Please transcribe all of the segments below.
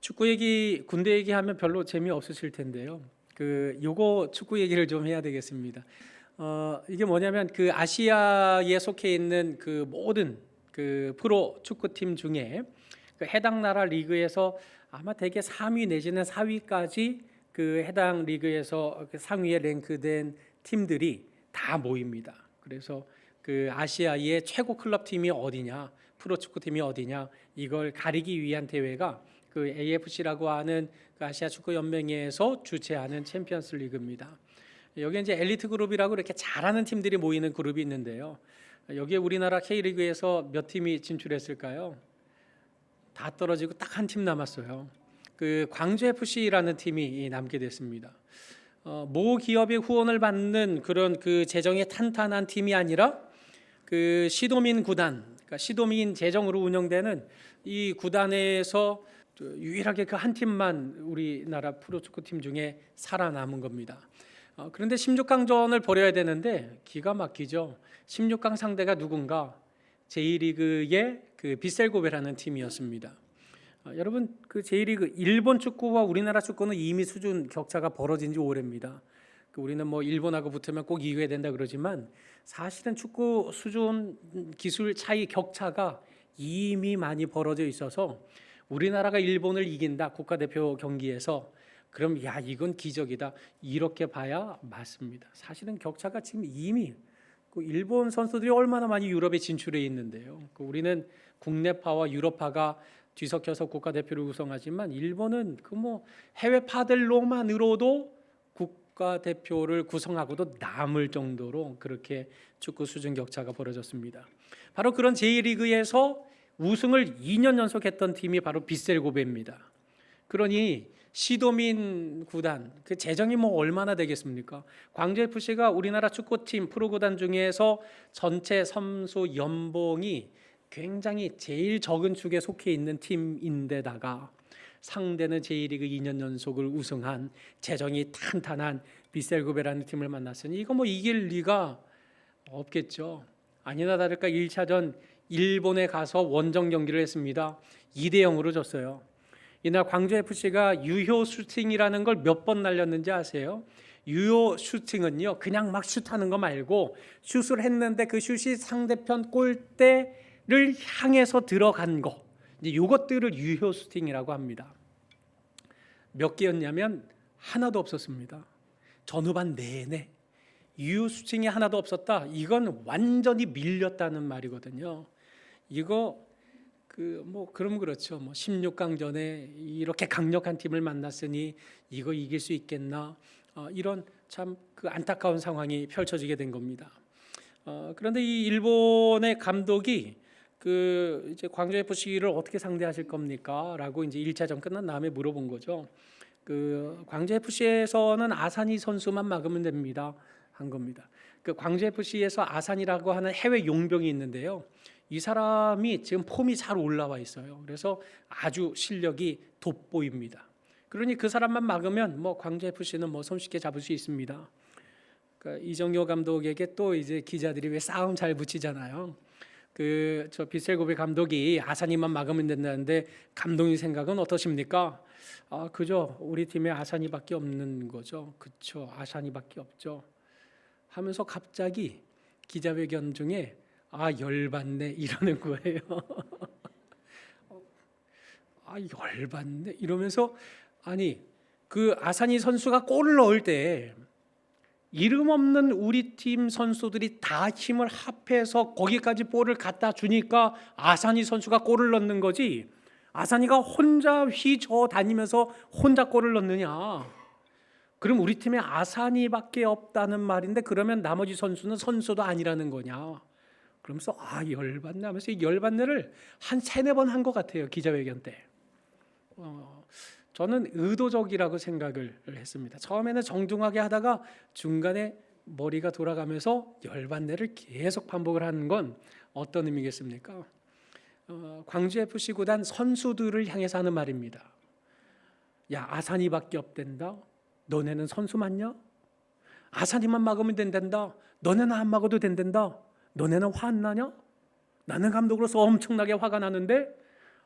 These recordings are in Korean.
축구 얘기, 군대 얘기하면 별로 재미없으실 텐데요. 요거 축구 얘기를 좀 해야 되겠습니다. 이게 뭐냐면 그 아시아에 속해 있는 그 모든 그 프로 축구팀 중에 그 해당 나라 리그에서 아마 대개 3위 내지는 4위까지 그 해당 리그에서 그 상위에 랭크된 팀들이 다 모입니다. 그래서 그 아시아의 최고 클럽 팀이 어디냐, 프로 축구팀이 어디냐, 이걸 가리기 위한 대회가 그 AFC라고 하는 그 아시아 축구 연맹에서 주최하는 챔피언스 리그입니다. 여기 이제 엘리트 그룹이라고 이렇게 잘하는 팀들이 모이는 그룹이 있는데요. 여기에 우리나라 K리그에서 몇 팀이 진출했을까요? 다 떨어지고 딱 한 팀 남았어요. 그 광주 FC라는 팀이 남게 됐습니다. 모 기업의 후원을 받는 그런 그 재정이 탄탄한 팀이 아니라 그 시도민 구단, 그러니까 시도민 재정으로 운영되는 이 구단에서 유일하게 그 한 팀만 우리나라 프로축구팀 중에 살아남은 겁니다. 그런데 16강전을 벌여야 되는데 기가 막히죠. 16강 상대가 누군가? J리그의 그 비셀고베라는 팀이었습니다. 여러분 그 J리그 일본 축구와 우리나라 축구는 이미 수준 격차가 벌어진 지 오래입니다. 우리는 뭐 일본하고 붙으면 꼭 이겨야 된다 그러지만 사실은 축구 수준 기술 차이 격차가 이미 많이 벌어져 있어서 우리나라가 일본을 이긴다 국가대표 경기에서 그럼 야 이건 기적이다 이렇게 봐야 맞습니다. 사실은 격차가 지금 이미 그 일본 선수들이 얼마나 많이 유럽에 진출해 있는데요. 우리는 국내파와 유럽파가 뒤섞여서 국가대표를 구성하지만 일본은 그 뭐 해외파들로만으로도 국가대표를 구성하고도 남을 정도로 그렇게 축구 수준 격차가 벌어졌습니다. 바로 그런 J리그에서 우승을 2년 연속했던 팀이 바로 빗셀고베입니다. 그러니 시도민 구단 그 재정이 뭐 얼마나 되겠습니까? 광주 FC가 우리나라 축구팀 프로구단 중에서 전체 선수 연봉이 굉장히 제일 적은 축에 속해 있는 팀인데다가 상대는 J리그 2년 연속을 우승한 재정이 탄탄한 빗셀고베라는 팀을 만났으니 이거 뭐 이길 리가 없겠죠. 아니나 다를까 1차전 일본에 가서 원정 경기를 했습니다. 2대0으로 졌어요. 이날 광주 FC가 유효 슈팅이라는 걸 몇 번 날렸는지 아세요? 유효 슈팅은요 그냥 막 슛하는 거 말고 슛을 했는데 그 슛이 상대편 골대를 향해서 들어간 거, 이제 이것들을 유효 슈팅이라고 합니다. 몇 개였냐면 하나도 없었습니다. 전후반 내내 유효 슈팅이 하나도 없었다. 이건 완전히 밀렸다는 말이거든요. 이거 그럼 그렇죠. 16강전에 이렇게 강력한 팀을 만났으니 이거 이길 수 있겠나? 이런 참 그 안타까운 상황이 펼쳐지게 된 겁니다. 그런데 이 일본의 감독이 이제 광주 FC를 어떻게 상대하실 겁니까?라고 이제 1차전 끝난 다음에 물어본 거죠. 광주 FC에서는 아사니 선수만 막으면 됩니다. 한 겁니다. 광주 FC에서 아산이라고 하는 해외 용병이 있는데요. 이 사람이 지금 폼이 잘 올라와 있어요. 그래서 아주 실력이 돋보입니다. 그러니 그 사람만 막으면 뭐 광주 FC는 뭐 손쉽게 잡을 수 있습니다. 이정효 감독에게 또 이제 기자들이 왜 싸움 잘 붙이잖아요. 저 빗셀고베 감독이 아산이만 막으면 된다는데 감독님 생각은 어떠십니까? 그죠. 우리 팀에 아산이밖에 없는 거죠. 그렇죠. 아산이밖에 없죠. 하면서 갑자기 기자회견 중에 열받네 이러는 거예요. 열받네 이러면서 그 아사니 선수가 골을 넣을 때 이름 없는 우리 팀 선수들이 다 힘을 합해서 거기까지 볼을 갖다 주니까 아사니 선수가 골을 넣는 거지 아사니가 혼자 휘저 다니면서 혼자 골을 넣느냐? 그럼 우리 팀에 아사니밖에 없다는 말인데 그러면 나머지 선수는 선수도 아니라는 거냐? 그러면서 열받네 하면서 이 열받네를 한 3-4번 한 것 같아요. 기자회견 때. 저는 의도적이라고 생각을 했습니다. 처음에는 정중하게 하다가 중간에 머리가 돌아가면서 열받네를 계속 반복을 하는 건 어떤 의미겠습니까? 광주 FC 구단 선수들을 향해서 하는 말입니다. 야 아산이밖에 없댄다. 너네는 선수 맞냐? 아산이만 막으면 된단다. 너네는 안 막아도 된단다. 너네는 화 안 나냐? 나는 감독으로서 엄청나게 화가 나는데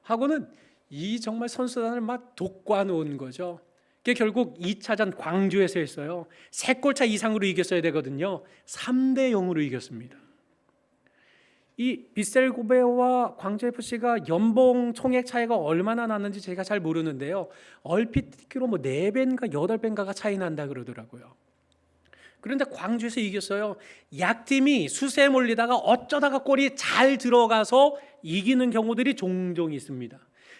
하고는 이 정말 선수단을 막 돋궈 놓은 거죠. 그게 결국 2차전 광주에서 했어요. 3골차 이상으로 이겼어야 되거든요. 3대 0으로 이겼습니다. 이 빗셀 고베와 광주 FC가 연봉 총액 차이가 얼마나 나는지 제가 잘 모르는데요. 얼핏 듣기로 뭐 4배인가 8배인가가 차이 난다 그러더라고요. 그런데 광주에서 이겼어요. 약팀이 수세에 몰리다가 어쩌다가 골이 잘 들어가서 이기는 경우들이 종종 있습니다.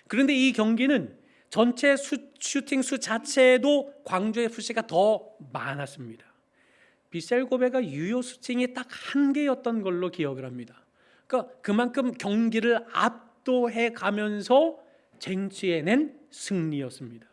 그런데 이 경기는 전체 슈팅 수 자체도 광주 FC가 더 많았습니다. 빗셀 고베가 유효 슈팅이 딱 1개였던 걸로 기억을 합니다. 그러니까 그만큼 경기를 압도해 가면서 쟁취해낸 승리였습니다.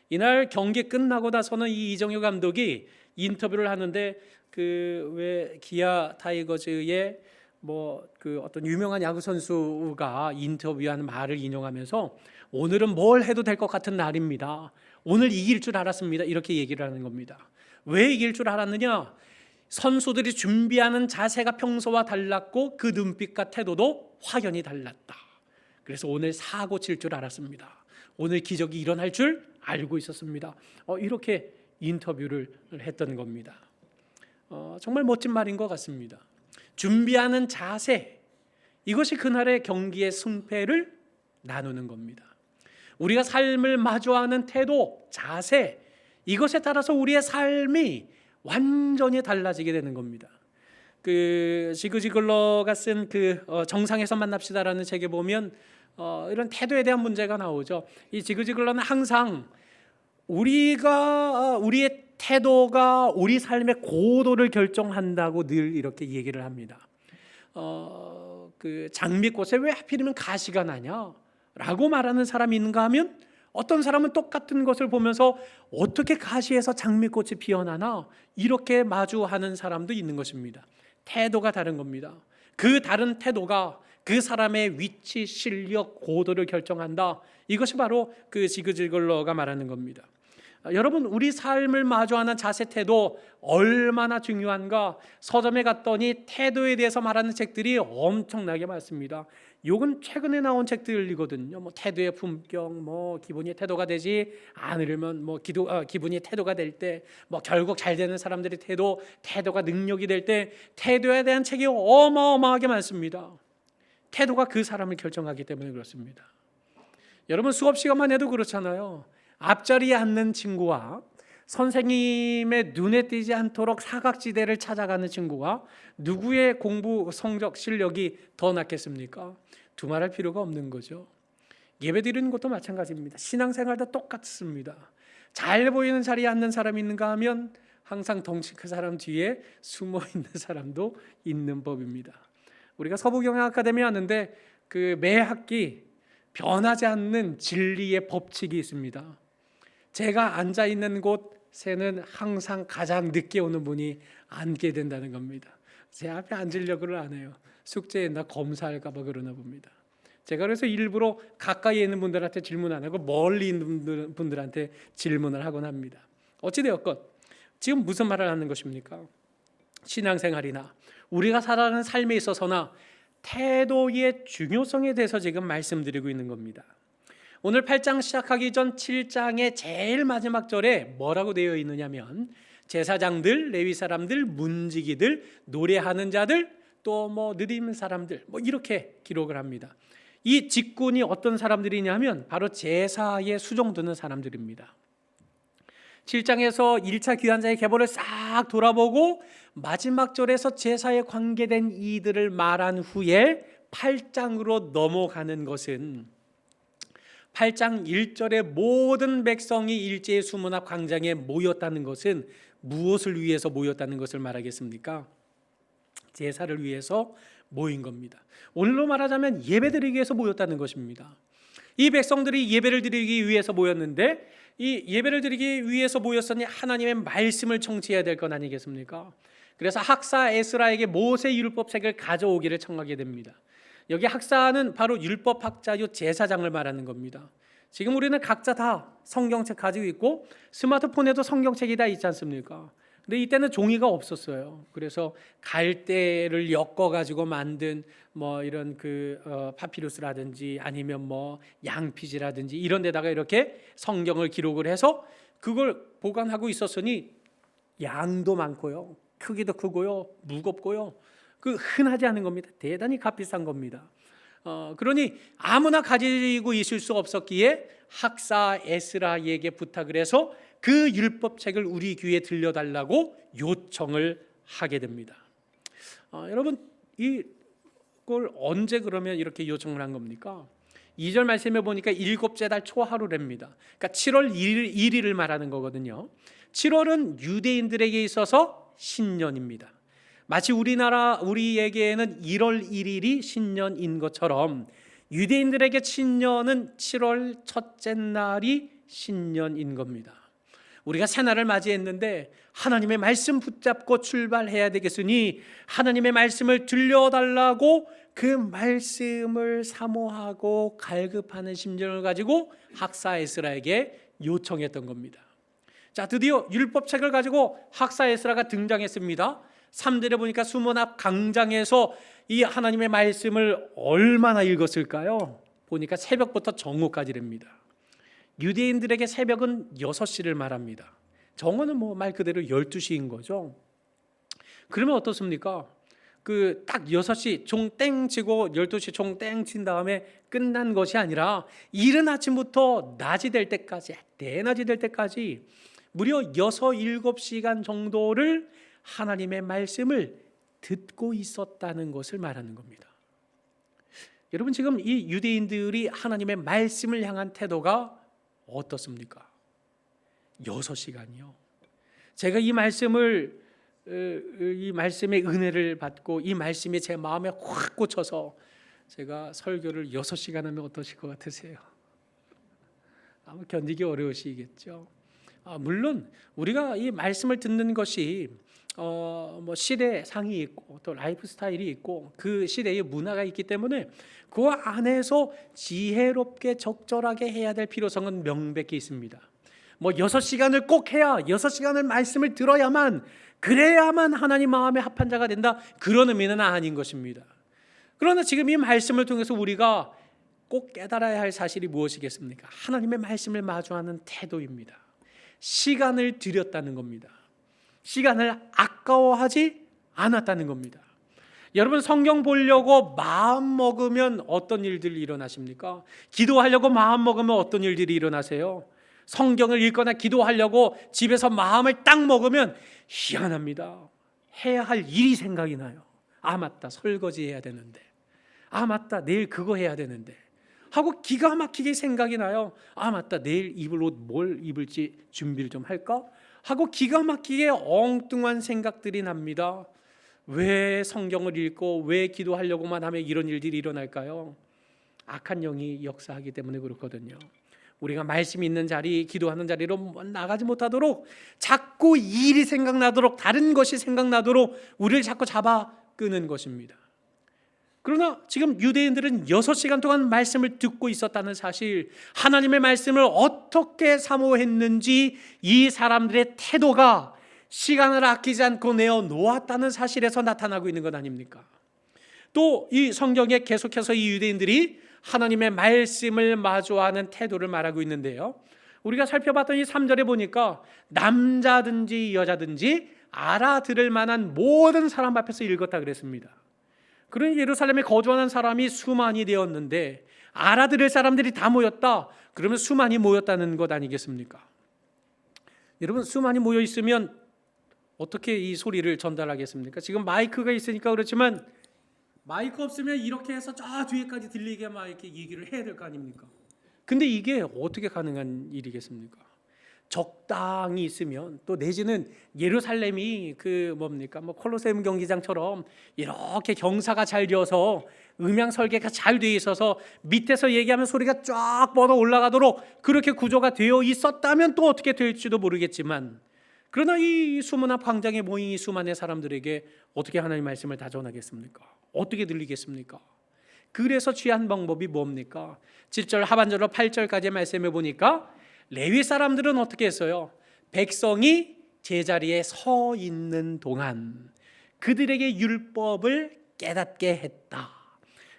이날 경기 끝나고 나서는 이 이정효 감독이 인터뷰를 하는데 그 왜 기아 타이거즈의 뭐 그 어떤 유명한 야구 선수가 인터뷰하는 말을 인용하면서 오늘은 뭘 해도 될 것 같은 날입니다. 오늘 이길 줄 알았습니다. 이렇게 얘기를 하는 겁니다. 왜 이길 줄 알았느냐? 선수들이 준비하는 자세가 평소와 달랐고 그 눈빛과 태도도 확연히 달랐다. 그래서 오늘 사고 칠 줄 알았습니다. 오늘 기적이 일어날 줄 알고 있었습니다. 이렇게 인터뷰를 했던 겁니다. 정말 멋진 말인 것 같습니다. 준비하는 자세, 이것이 그날의 경기의 승패를 나누는 겁니다. 우리가 삶을 마주하는 태도, 자세, 이것에 따라서 우리의 삶이 완전히 달라지게 되는 겁니다. 그 지그지글러가 쓴 그 정상에서 만납시다라는 책에 보면 이런 태도에 대한 문제가 나오죠. 이 지그지글러는 항상 우리의 태도가 우리 삶의 고도를 결정한다고 늘 이렇게 얘기를 합니다. 그 장미꽃에 왜 하필이면 가시가 나냐라고 말하는 사람이 있는가 하면 어떤 사람은 똑같은 것을 보면서 어떻게 가시에서 장미꽃이 피어나나 이렇게 마주하는 사람도 있는 것입니다. 태도가 다른 겁니다. 그 다른 태도가 그 사람의 위치, 실력, 고도를 결정한다. 이것이 바로 그 지그지글러가 말하는 겁니다. 여러분, 우리 삶을 마주하는 자세, 태도 얼마나 중요한가? 서점에 갔더니 태도에 대해서 말하는 책들이 엄청나게 많습니다. 요건 최근에 나온 책들이거든요. 뭐 태도의 품격, 뭐 기분이 태도가 되지 않으려면 뭐 기분이 태도가 될 때, 뭐 결국 잘 되는 사람들의 태도가 능력이 될 때, 태도에 대한 책이 어마어마하게 많습니다. 태도가 그 사람을 결정하기 때문에 그렇습니다. 여러분, 수업 시간만 해도 그렇잖아요. 앞자리에 앉는 친구와 선생님의 눈에 띄지 않도록 사각지대를 찾아가는 친구와 누구의 공부 성적 실력이 더 낫겠습니까? 두말할 필요가 없는 거죠. 예배드리는 것도 마찬가지입니다. 신앙생활도 똑같습니다. 잘 보이는 자리에 앉는 사람이 있는가 하면 항상 덩치 큰 사람 뒤에 숨어 있는 사람도 있는 법입니다. 우리가 서부경영아카데미 왔는데 그 매 학기 변하지 않는 진리의 법칙이 있습니다. 제가 앉아 있는 곳에는 항상 가장 늦게 오는 분이 앉게 된다는 겁니다. 제 앞에 앉으려고를 안 해요. 숙제했나 검사할까 봐 그러나 봅니다. 제가 그래서 일부러 가까이 있는 분들한테 질문 안 하고 멀리 있는 분들한테 질문을 하곤 합니다. 어찌되었건 지금 무슨 말을 하는 것입니까? 신앙생활이나 우리가 살아가는 삶에 있어서나 태도의 중요성에 대해서 지금 말씀드리고 있는 겁니다. 오늘 8장 시작하기 전 7장의 제일 마지막 절에 뭐라고 되어 있느냐면 제사장들, 레위 사람들, 문지기들, 노래하는 자들, 또 뭐 느린 사람들 뭐 이렇게 기록을 합니다. 이 직군이 어떤 사람들이냐면 바로 제사에 수종드는 사람들입니다. 7장에서 1차 귀환자의 계보를 싹 돌아보고 마지막 절에서 제사에 관계된 이들을 말한 후에 8장으로 넘어가는 것은 8장 1절에 모든 백성이 일제의 수문 앞 광장에 모였다는 것은 무엇을 위해서 모였다는 것을 말하겠습니까? 제사를 위해서 모인 겁니다. 오늘로 말하자면 예배드리기 위해서 모였다는 것입니다. 이 백성들이 예배를 드리기 위해서 모였는데 이 예배를 드리기 위해서 모였으니 하나님의 말씀을 청취해야 될 건 아니겠습니까? 그래서 학사 에스라에게 모세 율법책을 가져오기를 청하게 됩니다. 여기 학사는 바로 율법학자요 제사장을 말하는 겁니다. 지금 우리는 각자 다 성경책 가지고 있고 스마트폰에도 성경책이 다 있지 않습니까? 근데 이때는 종이가 없었어요. 그래서 갈대를 엮어 가지고 만든 뭐 이런 파피루스라든지 아니면 뭐 양피지라든지 이런 데다가 이렇게 성경을 기록을 해서 그걸 보관하고 있었으니 양도 많고요, 크기도 크고요, 무겁고요. 흔하지 않은 겁니다. 대단히 값비싼 겁니다. 그러니 아무나 가지고 있을 수 없었기에 학사 에스라에게 부탁을 해서 그 율법책을 우리 귀에 들려달라고 요청을 하게 됩니다. 여러분, 이걸 언제 그러면 이렇게 요청을 한 겁니까? 2절 말씀에 보니까 일곱째 달 초하루랍니다. 그러니까 7월 1일을 말하는 거거든요. 7월은 유대인들에게 있어서 신년입니다. 마치 우리에게는 1월 1일이 신년인 것처럼 유대인들에게 신년은 7월 첫째 날이 신년인 겁니다. 우리가 새날을 맞이했는데 하나님의 말씀 붙잡고 출발해야 되겠으니 하나님의 말씀을 들려달라고 그 말씀을 사모하고 갈급하는 심정을 가지고 학사 에스라에게 요청했던 겁니다. 자, 드디어 율법책을 가지고 학사 에스라가 등장했습니다. 3절에 보니까 수문 앞 광장에서 이 하나님의 말씀을 얼마나 읽었을까요? 보니까 새벽부터 정오까지랍니다. 유대인들에게 새벽은 6시를 말합니다. 정오는 뭐 말 그대로 12시인 거죠. 그러면 어떻습니까? 딱 6시 종 땡 치고 12시 종 땡 친 다음에 끝난 것이 아니라 이른 아침부터 낮이 될 때까지, 대낮이 될 때까지 무려 6, 7시간 정도를 하나님의 말씀을 듣고 있었다는 것을 말하는 겁니다. 여러분, 지금 이 유대인들이 하나님의 말씀을 향한 태도가 어떻습니까? 6시간이요. 제가 이 말씀의 은혜를 받고 이 말씀이 제 마음에 확 꽂혀서 제가 설교를 6시간 하면 어떠실 것 같으세요? 아마 견디기 어려우시겠죠. 물론 우리가 이 말씀을 듣는 것이 뭐 시대상이 있고 또 라이프 스타일이 있고 그 시대의 문화가 있기 때문에 그 안에서 지혜롭게 적절하게 해야 될 필요성은 명백히 있습니다. 뭐 6시간을 꼭 해야 6시간을 말씀을 들어야만 그래야만 하나님 마음에 합한 자가 된다, 그런 의미는 아닌 것입니다. 그러나 지금 이 말씀을 통해서 우리가 꼭 깨달아야 할 사실이 무엇이겠습니까? 하나님의 말씀을 마주하는 태도입니다. 시간을 들였다는 겁니다. 시간을 아까워하지 않았다는 겁니다. 여러분, 성경 보려고 마음 먹으면 어떤 일들이 일어나십니까? 기도하려고 마음 먹으면 어떤 일들이 일어나세요? 성경을 읽거나 기도하려고 집에서 마음을 딱 먹으면 희한합니다. 해야 할 일이 생각이 나요. 맞다, 설거지 해야 되는데, 맞다, 내일 그거 해야 되는데 하고 기가 막히게 생각이 나요. 맞다, 내일 입을 옷 뭘 입을지 준비를 좀 할까 하고 기가 막히게 엉뚱한 생각들이 납니다. 왜 성경을 읽고 왜 기도하려고만 하면 이런 일들이 일어날까요? 악한 영이 역사하기 때문에 그렇거든요. 우리가 말씀이 있는 자리, 기도하는 자리로 나가지 못하도록 자꾸 일이 생각나도록, 다른 것이 생각나도록 우리를 자꾸 잡아 끄는 것입니다. 그러나 지금 유대인들은 6시간 동안 말씀을 듣고 있었다는 사실, 하나님의 말씀을 어떻게 사모했는지 이 사람들의 태도가 시간을 아끼지 않고 내어 놓았다는 사실에서 나타나고 있는 것 아닙니까? 또 이 성경에 계속해서 이 유대인들이 하나님의 말씀을 마주하는 태도를 말하고 있는데요, 우리가 살펴봤더니 3절에 보니까 남자든지 여자든지 알아들을 만한 모든 사람 앞에서 읽었다 그랬습니다. 그러니 예루살렘에 거주하는 사람이 수만이 되었는데 알아들을 사람들이 다 모였다. 그러면 수만이 모였다는 것 아니겠습니까? 여러분, 수만이 모여 있으면 어떻게 이 소리를 전달하겠습니까? 지금 마이크가 있으니까 그렇지만 마이크 없으면 이렇게 해서 저 뒤에까지 들리게 막 이렇게 얘기를 해야 될 거 아닙니까? 근데 이게 어떻게 가능한 일이겠습니까? 적당히 있으면, 또 내지는 예루살렘이 콜로세움 경기장처럼 이렇게 경사가 잘 되어서 음향 설계가 잘 되어 있어서 밑에서 얘기하면 소리가 쫙 뻗어 올라가도록 그렇게 구조가 되어 있었다면 또 어떻게 될지도 모르겠지만, 그러나 이 수문 앞 광장에 모인 이 수많은 사람들에게 어떻게 하나님의 말씀을 다 전하겠습니까? 어떻게 들리겠습니까? 그래서 취한 방법이 뭡니까? 7절 하반절로 8절까지의 말씀에 보니까 레위 사람들은 어떻게 했어요? 백성이 제자리에 서 있는 동안 그들에게 율법을 깨닫게 했다.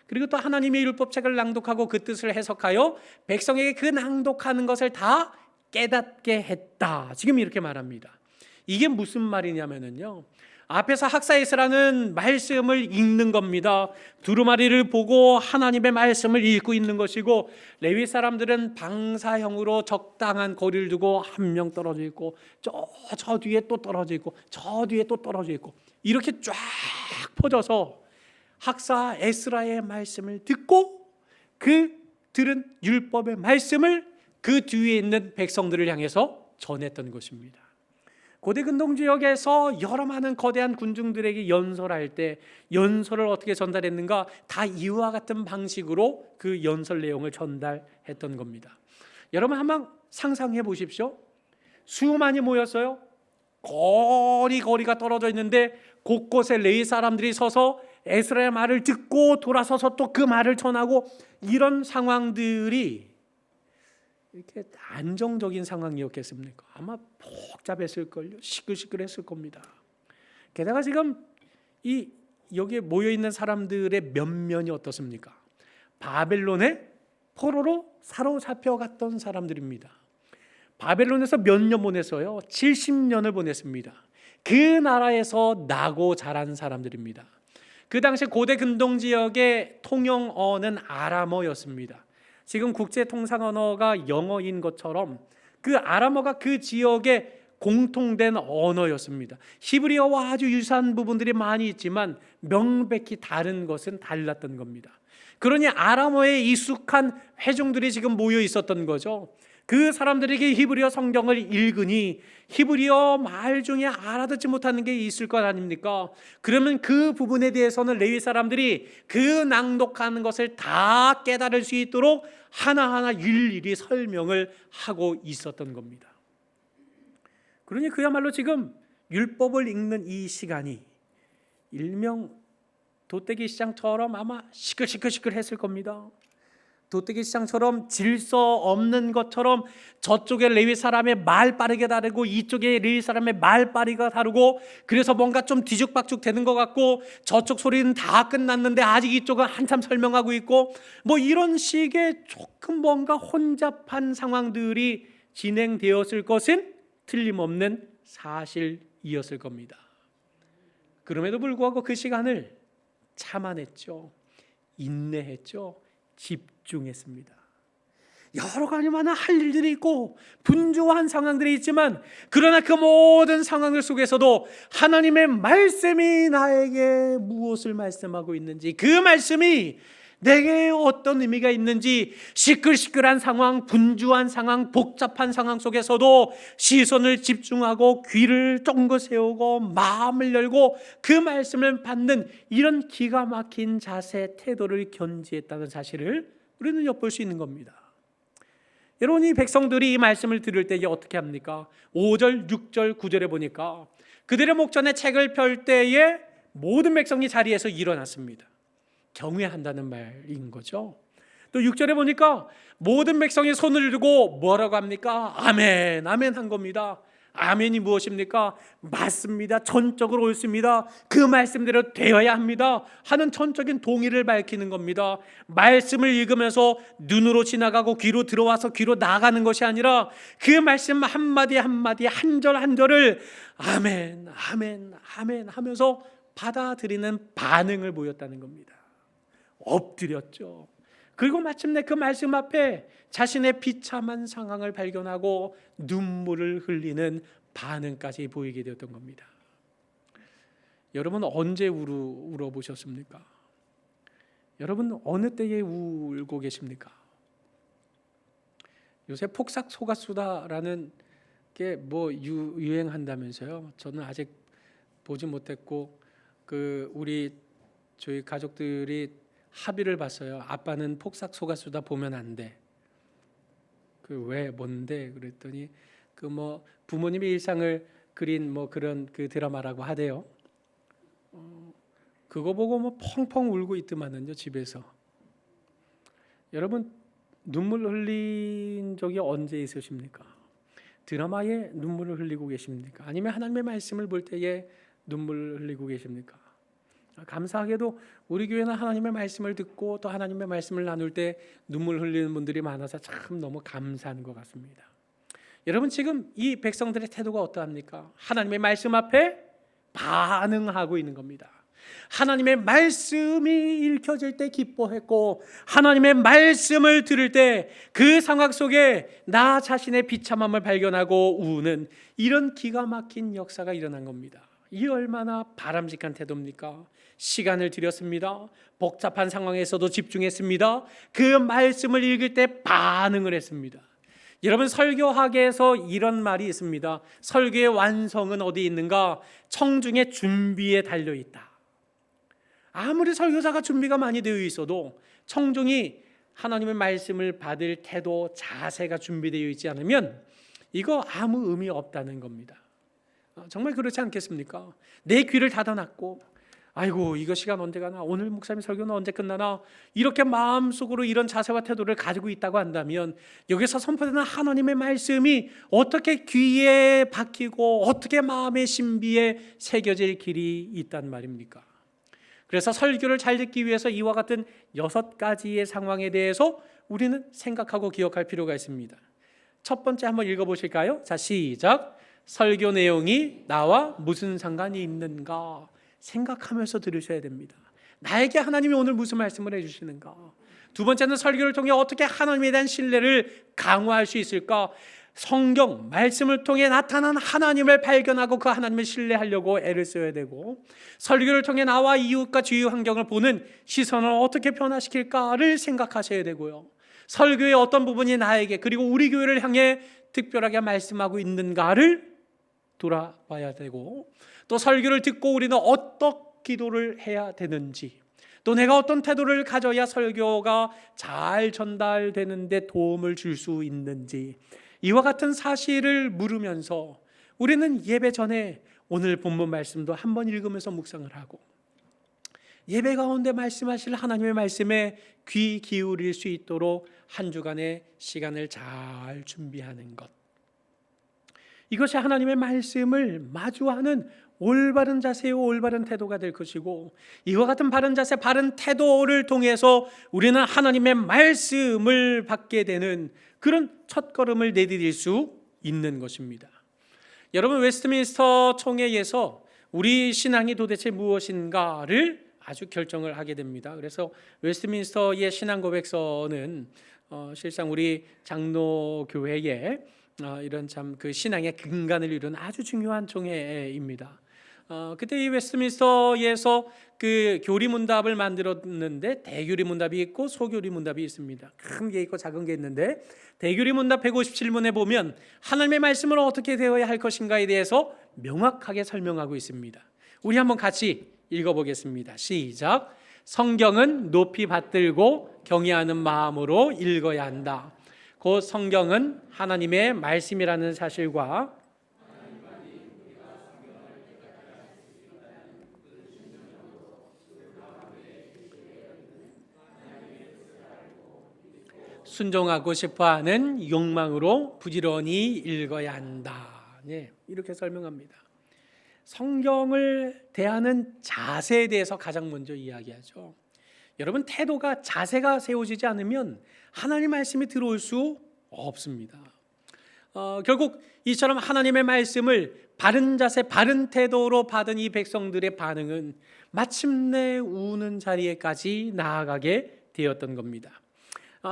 그리고 또 하나님의 율법책을 낭독하고 그 뜻을 해석하여 백성에게 그 낭독하는 것을 다 깨닫게 했다. 지금 이렇게 말합니다. 이게 무슨 말이냐면요, 앞에서 학사에스라는 말씀을 읽는 겁니다. 두루마리를 보고 하나님의 말씀을 읽고 있는 것이고, 레위 사람들은 방사형으로 적당한 거리를 두고 한 명 떨어져 있고, 저 뒤에 또 떨어져 있고, 저 뒤에 또 떨어져 있고, 이렇게 쫙 퍼져서 학사 에스라의 말씀을 듣고 그 들은 율법의 말씀을 그 뒤에 있는 백성들을 향해서 전했던 것입니다. 고대 근동 지역에서 여러 많은 거대한 군중들에게 연설할 때 연설을 어떻게 전달했는가? 다 이와 같은 방식으로 그 연설 내용을 전달했던 겁니다. 여러분 한번 상상해 보십시오. 수많이 모였어요. 거리가 떨어져 있는데 곳곳에 레위 사람들이 서서 에스라의 말을 듣고 돌아서서 또 그 말을 전하고, 이런 상황들이 이렇게 안정적인 상황이었겠습니까? 아마 복잡했을걸요. 시끌시끌했을 겁니다. 게다가 지금 이 여기에 모여 있는 사람들의 면면이 어떻습니까? 바벨론의 포로로 사로잡혀 갔던 사람들입니다. 바벨론에서 몇 년 보냈어요? 70년을 보냈습니다. 그 나라에서 나고 자란 사람들입니다. 그 당시 고대 근동 지역의 통용 언어는 아람어였습니다. 지금 국제 통상 언어가 영어인 것처럼 그 아람어가 그 지역의 공통된 언어였습니다. 히브리어와 아주 유사한 부분들이 많이 있지만 명백히 다른 것은 달랐던 겁니다. 그러니 아람어에 익숙한 회중들이 지금 모여 있었던 거죠. 그 사람들에게 히브리어 성경을 읽으니 히브리어 말 중에 알아듣지 못하는 게 있을 것 아닙니까? 그러면 그 부분에 대해서는 레위 사람들이 그 낭독하는 것을 다 깨달을 수 있도록 하나하나 일일이 설명을 하고 있었던 겁니다. 그러니 그야말로 지금 율법을 읽는 이 시간이 일명 도떼기 시장처럼 아마 시끌시끌했을 겁니다. 도떼기 시장처럼 질서 없는 것처럼 저쪽에 레위 사람의 말 빠르게 다르고 이쪽에 레위 사람의 말 빠르게 다르고, 그래서 뭔가 좀 뒤죽박죽 되는 것 같고, 저쪽 소리는 다 끝났는데 아직 이쪽은 한참 설명하고 있고, 뭐 이런 식의 조금 뭔가 혼잡한 상황들이 진행되었을 것은 틀림없는 사실이었을 겁니다. 그럼에도 불구하고 그 시간을 참아냈죠. 인내했죠. 집중했습니다. 여러 가지 많은 할 일들이 있고 분주한 상황들이 있지만, 그러나 그 모든 상황들 속에서도 하나님의 말씀이 나에게 무엇을 말씀하고 있는지, 그 말씀이 내게 어떤 의미가 있는지, 시끌시끌한 상황, 분주한 상황, 복잡한 상황 속에서도 시선을 집중하고 귀를 쫑긋 세우고 마음을 열고 그 말씀을 받는 이런 기가 막힌 자세, 태도를 견지했다는 사실을 우리는 엿볼 수 있는 겁니다. 여러분, 이 백성들이 이 말씀을 들을 때에 어떻게 합니까? 5절, 6절, 9절에 보니까 그들의 목전에 책을 펼 때에 모든 백성이 자리에서 일어났습니다. 경외한다는 말인 거죠. 또 6절에 보니까 모든 백성이 손을 들고 뭐라고 합니까? 아멘, 아멘 한 겁니다. 아멘이 무엇입니까? 맞습니다. 전적으로 옳습니다. 그 말씀대로 되어야 합니다 하는 전적인 동의를 밝히는 겁니다. 말씀을 읽으면서 눈으로 지나가고 귀로 들어와서 귀로 나가는 것이 아니라 그 말씀 한마디 한마디, 한 절 한 절을 아멘, 아멘, 아멘 하면서 받아들이는 반응을 보였다는 겁니다. 엎드렸죠. 그리고 마침내 그 말씀 앞에 자신의 비참한 상황을 발견하고 눈물을 흘리는 반응까지 보이게 되었던 겁니다. 여러분, 언제 울어보셨습니까? 여러분, 어느 때에 울고 계십니까? 요새 폭삭 속았수다라는 게 뭐 유행한다면서요. 저는 아직 보지 못했고, 저희 가족들이 합의를 봤어요. 아빠는 폭삭 속았수다 보면 안 돼. 왜 뭔데? 그랬더니 부모님의 일상을 그린 그런 드라마라고 하대요. 그거 보고 펑펑 울고 있더만은요, 집에서. 여러분, 눈물 흘린 적이 언제 있으십니까? 드라마에 눈물을 흘리고 계십니까? 아니면 하나님의 말씀을 볼 때에 눈물을 흘리고 계십니까? 감사하게도 우리 교회는 하나님의 말씀을 듣고 또 하나님의 말씀을 나눌 때 눈물 흘리는 분들이 많아서 참 너무 감사한 것 같습니다. 여러분, 지금 이 백성들의 태도가 어떠합니까? 하나님의 말씀 앞에 반응하고 있는 겁니다. 하나님의 말씀이 읽혀질 때 기뻐했고, 하나님의 말씀을 들을 때 그 상황 속에 나 자신의 비참함을 발견하고 우는 이런 기가 막힌 역사가 일어난 겁니다. 이 얼마나 바람직한 태도입니까? 시간을 들였습니다. 복잡한 상황에서도 집중했습니다. 그 말씀을 읽을 때 반응을 했습니다. 여러분, 설교학에서 이런 말이 있습니다. 설교의 완성은 어디 있는가? 청중의 준비에 달려 있다. 아무리 설교자가 준비가 많이 되어 있어도 청중이 하나님의 말씀을 받을 태도, 자세가 준비되어 있지 않으면 이거 아무 의미 없다는 겁니다. 정말 그렇지 않겠습니까? 내 귀를 닫아놨고, 아이고 이거 시간 언제 가나, 오늘 목사님 설교는 언제 끝나나, 이렇게 마음속으로 이런 자세와 태도를 가지고 있다고 한다면 여기서 선포되는 하나님의 말씀이 어떻게 귀에 박히고 어떻게 마음의 신비에 새겨질 길이 있단 말입니까? 그래서 설교를 잘 듣기 위해서 이와 같은 6가지의 상황에 대해서 우리는 생각하고 기억할 필요가 있습니다. 첫 번째 한번 읽어보실까요? 자, 시작. 설교 내용이 나와 무슨 상관이 있는가 생각하면서 들으셔야 됩니다. 나에게 하나님이 오늘 무슨 말씀을 해주시는가. 두 번째는 설교를 통해 어떻게 하나님에 대한 신뢰를 강화할 수 있을까. 성경 말씀을 통해 나타난 하나님을 발견하고 그 하나님을 신뢰하려고 애를 써야 되고, 설교를 통해 나와 이웃과 주위 환경을 보는 시선을 어떻게 변화시킬까를 생각하셔야 되고요. 설교의 어떤 부분이 나에게 그리고 우리 교회를 향해 특별하게 말씀하고 있는가를 돌아봐야 되고, 또 설교를 듣고 우리는 어떤 기도를 해야 되는지, 또 내가 어떤 태도를 가져야 설교가 잘 전달되는 데 도움을 줄 수 있는지, 이와 같은 사실을 물으면서 우리는 예배 전에 오늘 본문 말씀도 한번 읽으면서 묵상을 하고, 예배 가운데 말씀하실 하나님의 말씀에 귀 기울일 수 있도록 한 주간의 시간을 잘 준비하는 것, 이것이 하나님의 말씀을 마주하는 올바른 자세요, 올바른 태도가 될 것이고, 이와 같은 바른 자세, 바른 태도를 통해서 우리는 하나님의 말씀을 받게 되는 그런 첫걸음을 내디딜 수 있는 것입니다. 여러분, 웨스트민스터 총회에서 우리 신앙이 도대체 무엇인가를 아주 결정을 하게 됩니다. 그래서 웨스트민스터의 신앙 고백서는 실상 우리 장로교회의 이런 참 그 신앙의 근간을 이루는 아주 중요한 총회입니다. 그때 이 웨스트민스터에서 그 교리문답을 만들었는데 대교리문답이 있고 소교리문답이 있습니다. 큰 게 있고 작은 게 있는데, 대교리문답 157문에 보면 하나님의 말씀을 어떻게 되어야 할 것인가에 대해서 명확하게 설명하고 있습니다. 우리 한번 같이 읽어보겠습니다. 시작. 성경은 높이 받들고 경외하는 마음으로 읽어야 한다. 곧 성경은 하나님의 말씀이라는 사실과 순종하고 싶어하는 욕망으로 부지런히 읽어야 한다. 네, 이렇게 설명합니다. 성경을 대하는 자세에 대해서 가장 먼저 이야기하죠. 여러분, 태도가, 자세가 세워지지 않으면 하나님 말씀이 들어올 수 없습니다. 결국 이처럼 하나님의 말씀을 바른 자세, 바른 태도로 받은 이 백성들의 반응은 마침내 우는 자리에까지 나아가게 되었던 겁니다.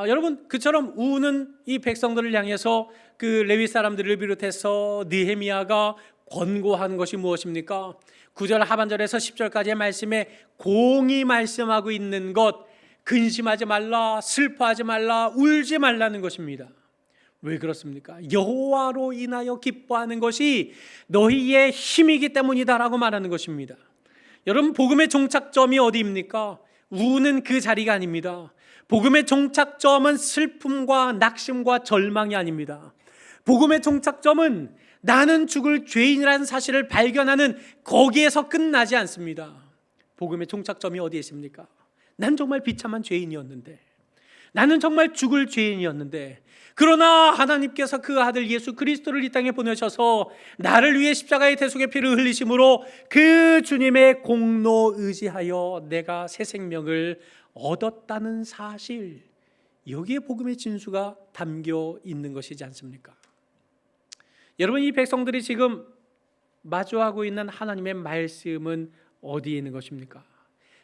여러분, 그처럼 우는 이 백성들을 향해서 그 레위 사람들을 비롯해서 느헤미야가 권고한 것이 무엇입니까? 9절 하반절에서 10절까지의 말씀에 공히 말씀하고 있는 것, 근심하지 말라, 슬퍼하지 말라, 울지 말라는 것입니다. 왜 그렇습니까? 여호와로 인하여 기뻐하는 것이 너희의 힘이기 때문이다라고 말하는 것입니다. 여러분, 복음의 종착점이 어디입니까? 우는 그 자리가 아닙니다. 복음의 종착점은 슬픔과 낙심과 절망이 아닙니다. 복음의 종착점은 나는 죽을 죄인이라는 사실을 발견하는 거기에서 끝나지 않습니다. 복음의 종착점이 어디에 있습니까? 난 정말 비참한 죄인이었는데, 나는 정말 죽을 죄인이었는데, 그러나 하나님께서 그 아들 예수 그리스도를 이 땅에 보내셔서 나를 위해 십자가의 대속의 피를 흘리심으로 그 주님의 공로 의지하여 내가 새 생명을 얻었다는 사실, 여기에 복음의 진수가 담겨 있는 것이지 않습니까? 여러분, 이 백성들이 지금 마주하고 있는 하나님의 말씀은 어디에 있는 것입니까?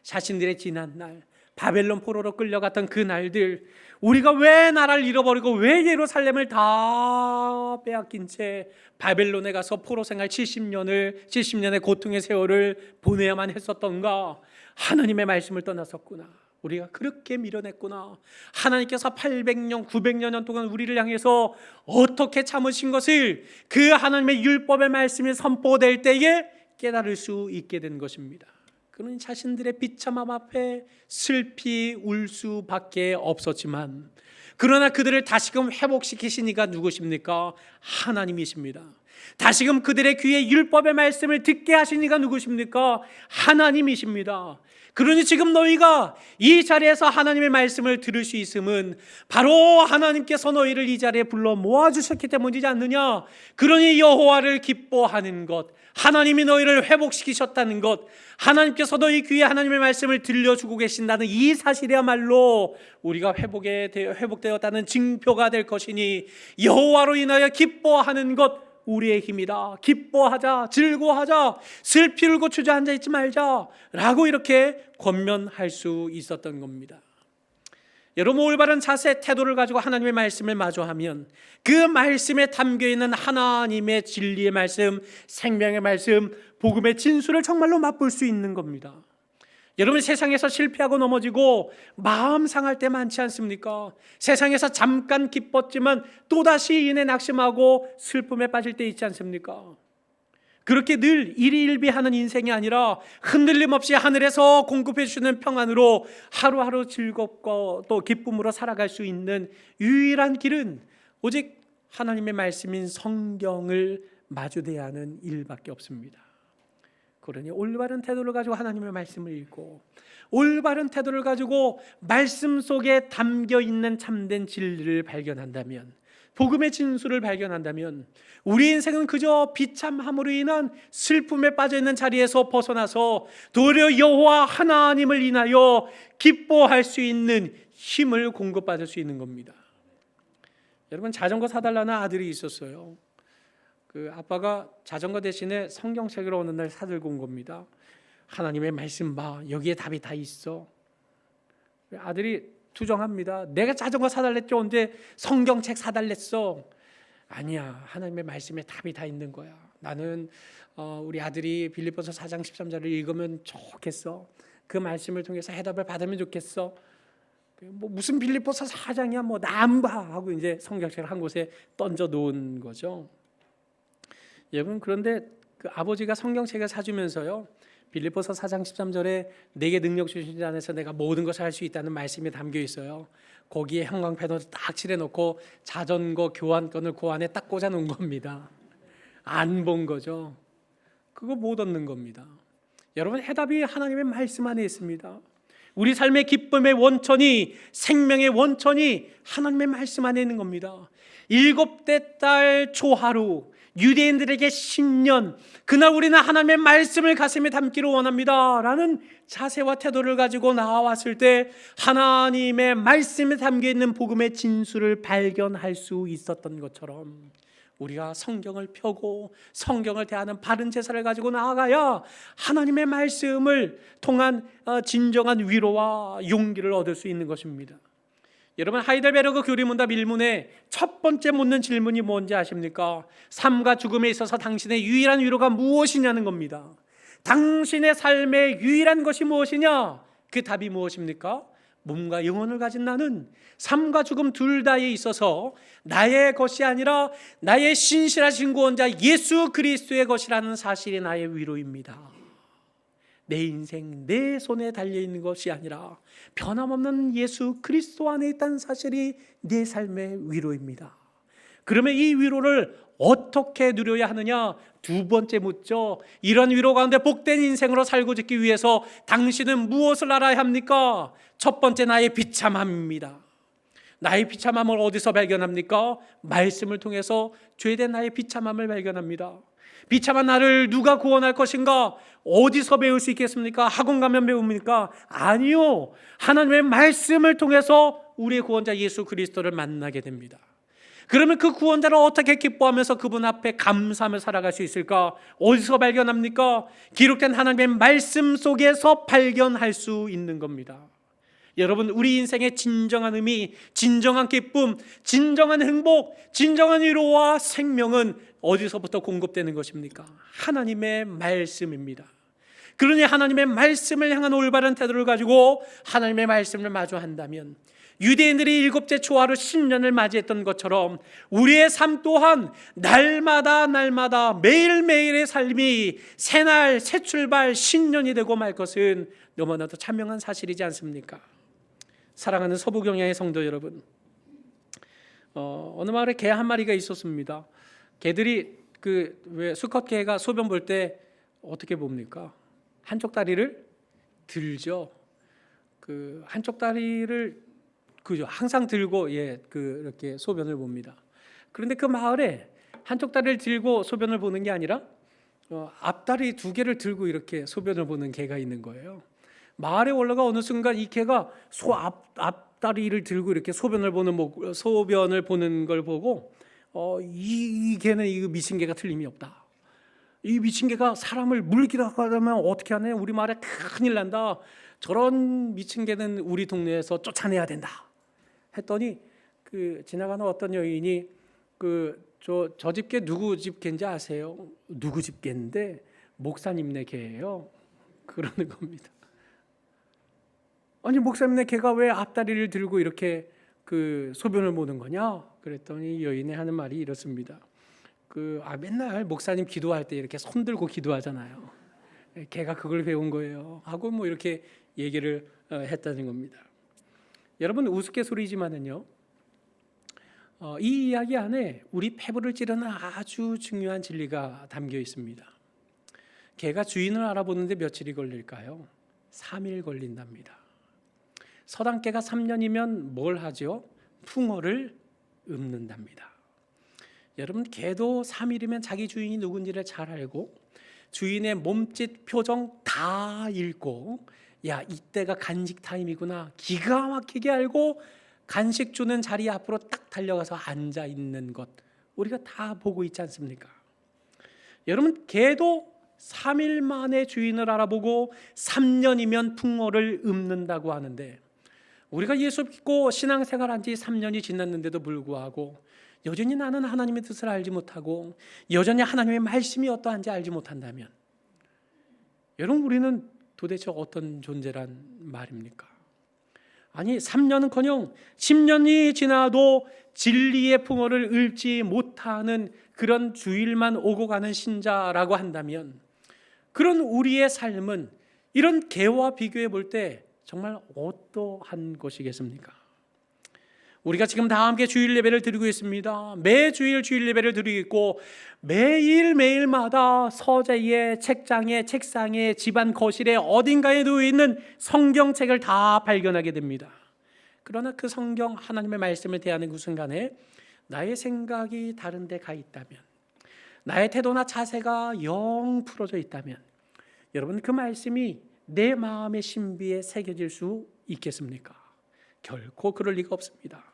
자신들의 지난 날, 바벨론 포로로 끌려갔던 그 날들, 우리가 왜 나라를 잃어버리고 왜 예루살렘을 다 빼앗긴 채 바벨론에 가서 포로 생활 70년의 고통의 세월을 보내야만 했었던가? 하나님의 말씀을 떠났었구나. 우리가 그렇게 밀어냈구나. 하나님께서 800년, 900년 동안 우리를 향해서 어떻게 참으신 것을 그 하나님의 율법의 말씀이 선포될 때에 깨달을 수 있게 된 것입니다. 그는 자신들의 비참함 앞에 슬피 울 수밖에 없었지만, 그러나 그들을 다시금 회복시키신 이가 누구십니까? 하나님이십니다. 다시금 그들의 귀에 율법의 말씀을 듣게 하신 이가 누구십니까? 하나님이십니다. 그러니 지금 너희가 이 자리에서 하나님의 말씀을 들을 수 있음은 바로 하나님께서 너희를 이 자리에 불러 모아주셨기 때문이지 않느냐? 그러니 여호와를 기뻐하는 것, 하나님이 너희를 회복시키셨다는 것, 하나님께서 너희 귀에 하나님의 말씀을 들려주고 계신다는 이 사실이야말로 우리가 회복되었다는 증표가 될 것이니, 여호와로 인하여 기뻐하는 것 우리의 힘이다. 기뻐하자, 즐거워하자, 슬피 울고 주저앉아 있지 말자 라고 이렇게 권면할 수 있었던 겁니다. 여러분, 올바른 자세, 태도를 가지고 하나님의 말씀을 마주하면 그 말씀에 담겨있는 하나님의 진리의 말씀, 생명의 말씀, 복음의 진수를 정말로 맛볼 수 있는 겁니다. 여러분, 세상에서 실패하고 넘어지고 마음 상할 때 많지 않습니까? 세상에서 잠깐 기뻤지만 또다시 인해 낙심하고 슬픔에 빠질 때 있지 않습니까? 그렇게 늘 일희일비하는 인생이 아니라 흔들림 없이 하늘에서 공급해 주시는 평안으로 하루하루 즐겁고 또 기쁨으로 살아갈 수 있는 유일한 길은 오직 하나님의 말씀인 성경을 마주대야 하는 일밖에 없습니다. 그러니 올바른 태도를 가지고 하나님의 말씀을 읽고, 올바른 태도를 가지고 말씀 속에 담겨있는 참된 진리를 발견한다면, 복음의 진수를 발견한다면, 우리 인생은 그저 비참함으로 인한 슬픔에 빠져있는 자리에서 벗어나서 도리어 여호와 하나님을 인하여 기뻐할 수 있는 힘을 공급받을 수 있는 겁니다. 여러분, 자전거 사달라는 아들이 있었어요. 그 아빠가 자전거 대신에 성경책을 어느 날 사들고 온 겁니다. 하나님의 말씀 봐, 여기에 답이 다 있어. 아들이 투정합니다. 내가 자전거 사달랬죠, 언제 성경책 사달랬어? 아니야, 하나님의 말씀에 답이 다 있는 거야. 나는 우리 아들이 빌립보서 4장 13절을 읽으면 좋겠어. 그 말씀을 통해서 해답을 받으면 좋겠어. 뭐 무슨 빌립보서 4장이야, 뭐 나 안 봐 하고 이제 성경책을 한 곳에 던져 놓은 거죠. 여러분, 그런데 그 아버지가 성경책을 사주면서요, 빌립보서 4장 13절에 내게 능력 주신 자 안에서 내가 모든 것을 할 수 있다는 말씀이 담겨 있어요. 거기에 형광펜으로 딱 칠해놓고 자전거 교환권을 그 안에 딱 꽂아 놓은 겁니다. 안 본 거죠. 그거 못 얻는 겁니다. 여러분, 해답이 하나님의 말씀 안에 있습니다. 우리 삶의 기쁨의 원천이, 생명의 원천이 하나님의 말씀 안에 있는 겁니다. 7대 딸 초하루, 유대인들에게 10년, 그날 우리는 하나님의 말씀을 가슴에 담기를 원합니다 라는 자세와 태도를 가지고 나와왔을 때 하나님의 말씀에 담겨있는 복음의 진수를 발견할 수 있었던 것처럼, 우리가 성경을 펴고 성경을 대하는 바른 제사를 가지고 나아가야 하나님의 말씀을 통한 진정한 위로와 용기를 얻을 수 있는 것입니다. 여러분, 하이델베르그 교리문답 1문의 첫 번째 묻는 질문이 뭔지 아십니까? 삶과 죽음에 있어서 당신의 유일한 위로가 무엇이냐는 겁니다. 당신의 삶의 유일한 것이 무엇이냐? 그 답이 무엇입니까? 몸과 영혼을 가진 나는 삶과 죽음 둘 다에 있어서 나의 것이 아니라 나의 신실하신 구원자 예수 그리스도의 것이라는 사실이 나의 위로입니다. 내 인생 내 손에 달려있는 것이 아니라 변함없는 예수 그리스도 안에 있다는 사실이 내 삶의 위로입니다. 그러면 이 위로를 어떻게 누려야 하느냐? 두 번째 묻죠. 이런 위로 가운데 복된 인생으로 살고 싶기 위해서 당신은 무엇을 알아야 합니까? 첫 번째, 나의 비참함입니다. 나의 비참함을 어디서 발견합니까? 말씀을 통해서 죄된 나의 비참함을 발견합니다. 비참한 나를 누가 구원할 것인가? 어디서 배울 수 있겠습니까? 학원 가면 배웁니까? 아니요. 하나님의 말씀을 통해서 우리의 구원자 예수 그리스도를 만나게 됩니다. 그러면 그 구원자를 어떻게 기뻐하면서 그분 앞에 감사하며 살아갈 수 있을까? 어디서 발견합니까? 기록된 하나님의 말씀 속에서 발견할 수 있는 겁니다. 여러분, 우리 인생의 진정한 의미, 진정한 기쁨, 진정한 행복, 진정한 위로와 생명은 어디서부터 공급되는 것입니까? 하나님의 말씀입니다. 그러니 하나님의 말씀을 향한 올바른 태도를 가지고 하나님의 말씀을 마주한다면, 유대인들이 일곱째 초하루 신년을 맞이했던 것처럼 우리의 삶 또한 날마다 매일매일의 삶이 새날 새 출발 신년이 되고 말 것은 너무나도 찬명한 사실이지 않습니까? 사랑하는 서부경야의 성도 여러분, 어느 마을에 개 한 마리가 있었습니다. 개들이 왜 수컷 개가 소변 볼 때 어떻게 봅니까? 한쪽 다리를 들죠. 한쪽 다리를 항상 들고 이렇게 소변을 봅니다. 그런데 그 마을에 한쪽 다리를 들고 소변을 보는 게 아니라 앞다리 두 개를 들고 이렇게 소변을 보는 개가 있는 거예요. 마을에 올라가 어느 순간 이 개가 앞다리를 들고 이렇게 소변을 보는 걸 보고 이 개는 이 미친 개가 틀림이 없다. 이 미친 개가 사람을 물기라고 하면 어떻게 하냐? 우리 마을에 큰일 난다. 저런 미친 개는 우리 동네에서 쫓아내야 된다. 했더니 지나가는 어떤 여인이 저 집 개 누구 집 개인지 아세요? 누구 집 개인데 목사님네 개예요. 그러는 겁니다. 아니, 목사님네 개가 왜 앞다리를 들고 이렇게 소변을 보는 거냐? 그랬더니 여인이 하는 말이 이렇습니다. 맨날 목사님 기도할 때 이렇게 손 들고 기도하잖아요. 개가 그걸 배운 거예요. 하고 이렇게 얘기를 했다는 겁니다. 여러분, 우스갯소리지만은요, 이 이야기 안에 우리 폐부를 찌르는 아주 중요한 진리가 담겨 있습니다. 개가 주인을 알아보는데 며칠이 걸릴까요? 3일 걸린답니다. 서당개가 3년이면 뭘 하죠? 풍어를 읊는답니다. 여러분, 개도 3일이면 자기 주인이 누군지를 잘 알고 주인의 몸짓 표정 다 읽고, 야, 이때가 간식 타임이구나 기가 막히게 알고 간식 주는 자리 앞으로 딱 달려가서 앉아 있는 것, 우리가 다 보고 있지 않습니까? 여러분, 개도 3일 만에 주인을 알아보고 3년이면 풍어를 읊는다고 하는데, 우리가 예수 믿고 신앙생활한 지 3년이 지났는데도 불구하고 여전히 나는 하나님의 뜻을 알지 못하고 여전히 하나님의 말씀이 어떠한지 알지 못한다면, 여러분, 우리는 도대체 어떤 존재란 말입니까? 아니, 3년은커녕 10년이 지나도 진리의 풍어를 읊지 못하는 그런 주일만 오고 가는 신자라고 한다면, 그런 우리의 삶은 이런 개와 비교해 볼 때 정말 어떠한 것이겠습니까? 우리가 지금 다 함께 주일 예배를 드리고 있습니다. 매주일 주일 예배를 드리고 있고, 매일마다 서재에, 책장에, 책상에, 집안 거실에 어딘가에 놓여 있는 성경책을 다 발견하게 됩니다. 그러나 그 성경 하나님의 말씀을 대하는 그 순간에 나의 생각이 다른 데 가 있다면, 나의 태도나 자세가 영 풀어져 있다면, 여러분, 그 말씀이 내 마음의 신비에 새겨질 수 있겠습니까? 결코 그럴 리가 없습니다.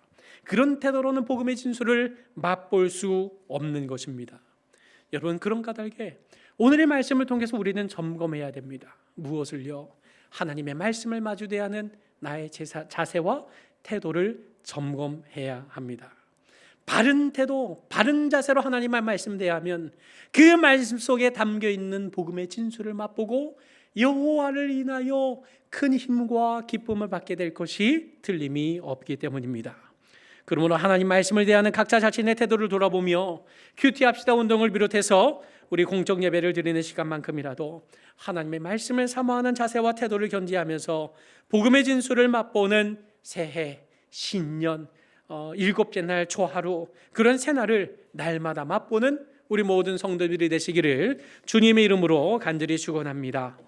그런 태도로는 복음의 진수를 맛볼 수 없는 것입니다. 여러분, 그런 까닭에 오늘의 말씀을 통해서 우리는 점검해야 됩니다. 무엇을요? 하나님의 말씀을 마주 대하는 나의 자세와 태도를 점검해야 합니다. 바른 태도, 바른 자세로 하나님의 말씀 대하면 그 말씀 속에 담겨 있는 복음의 진수를 맛보고 여호와를 인하여 큰 힘과 기쁨을 받게 될 것이 틀림이 없기 때문입니다. 그러므로 하나님 말씀을 대하는 각자 자신의 태도를 돌아보며 큐티합시다 운동을 비롯해서 우리 공적 예배를 드리는 시간만큼이라도 하나님의 말씀을 사모하는 자세와 태도를 견지하면서 복음의 진수를 맛보는 새해, 신년, 일곱째 날 초하루, 그런 새날을 날마다 맛보는 우리 모든 성도들이 되시기를 주님의 이름으로 간절히 축원합니다.